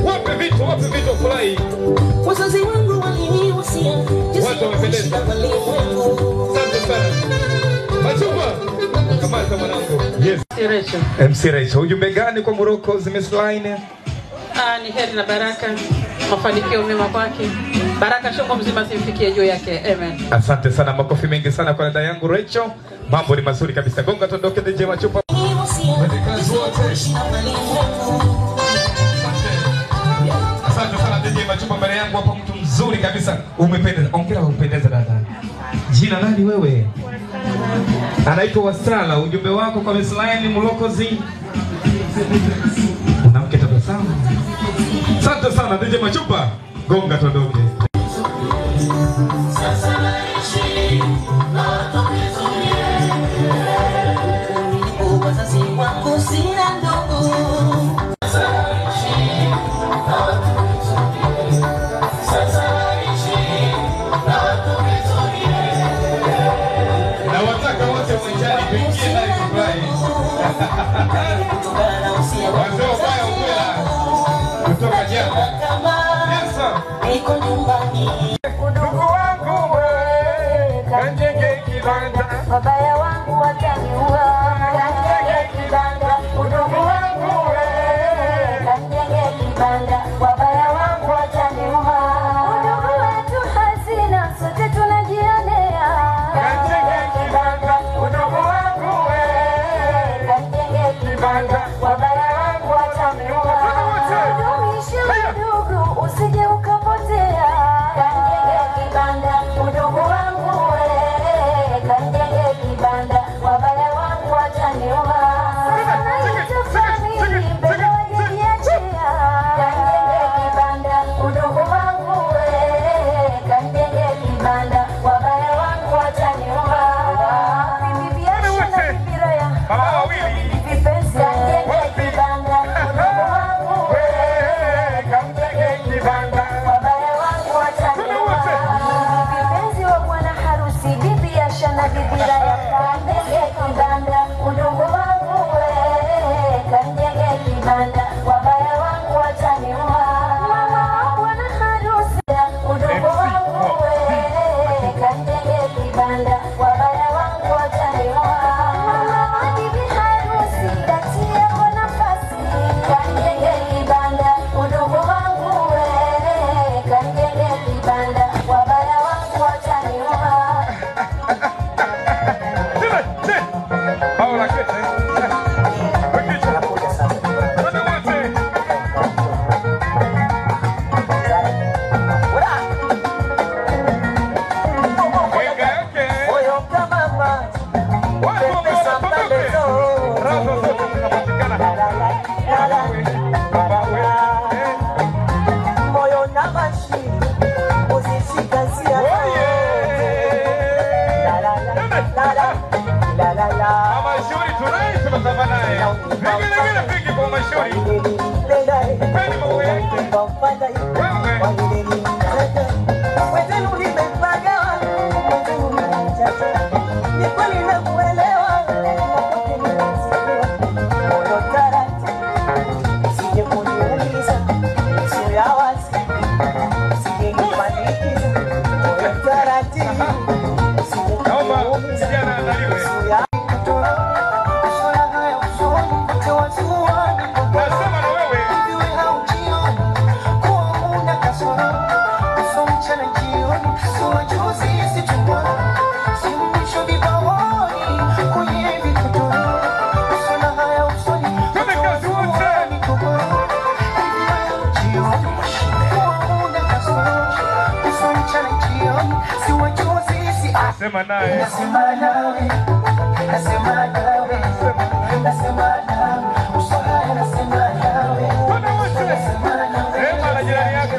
Wapi vitu fly. Wazazi wangu walinihusia watu wamependeza. Asante sana. Machupa. Kamata mwanangu. Yes. MC Rachel. Ujumbe gani kwa Morocco Zimisline? Ni heri na baraka, mafanikio mema kwake. Baraka shongo mzima simfikie juu yake. Amen. Asante sana, makofi mengi sana kwa dada yangu Rachel. Mambo ni mazuri kabisa. Gonga tondoke DJ Machupa. Asante sana DJ Machupa, mbele yangu hapa mtu mzuri kabisa. Umependeza. Ongera upendeza dada. Jina nani wewe? Anaitwa Wastrala. Ujumbe wako kwa Mislaini Mulokozi. Unamke tabasamu. Asante sana DJ Machupa. Gonga tondoke. Wabaya wangu wataniua, kanjenge kibanda. Udugu wangu kanjenge kibanda. Wabaya wangu wataniua. Udugu wetu hazina, sote tunajionea. Kanjenge kibanda. Udugu wangu kanjenge kibanda. Wabaya wangu wataniua. Dumisha udugu usije ukapotea. Kanjenge kibanda. Udugu wangu kanjenge kibanda. Wabaya wangu wataniua. Naita family mbele wajiachia. Kanjenge kibanda. Udugu wangu kanjenge kibanda. Wabaya wangu wataniua. Bibi biashara na bibi raya. Vipenzi kanjenge kibanda. Udugu wangu kanjenge kibanda. Wabaya wangu wataniua. Vipenzi wa bwana harusi, bibi biashara bibi raya. Kanjenge kibanda. Udugu wangu kanjenge kibanda. Wabaya wangu wataniua. Mama wa bwana harusi, udugu wangu kanjenge kibanda. Wabaya wangu wataniua. Mama wa bibi harusi, datia kwa nafasi. Kanjenge kibanda. Udugu wangu kanjenge kibanda. Wabaya wangu wataniua. Nasema nawe, sema na jirani yako.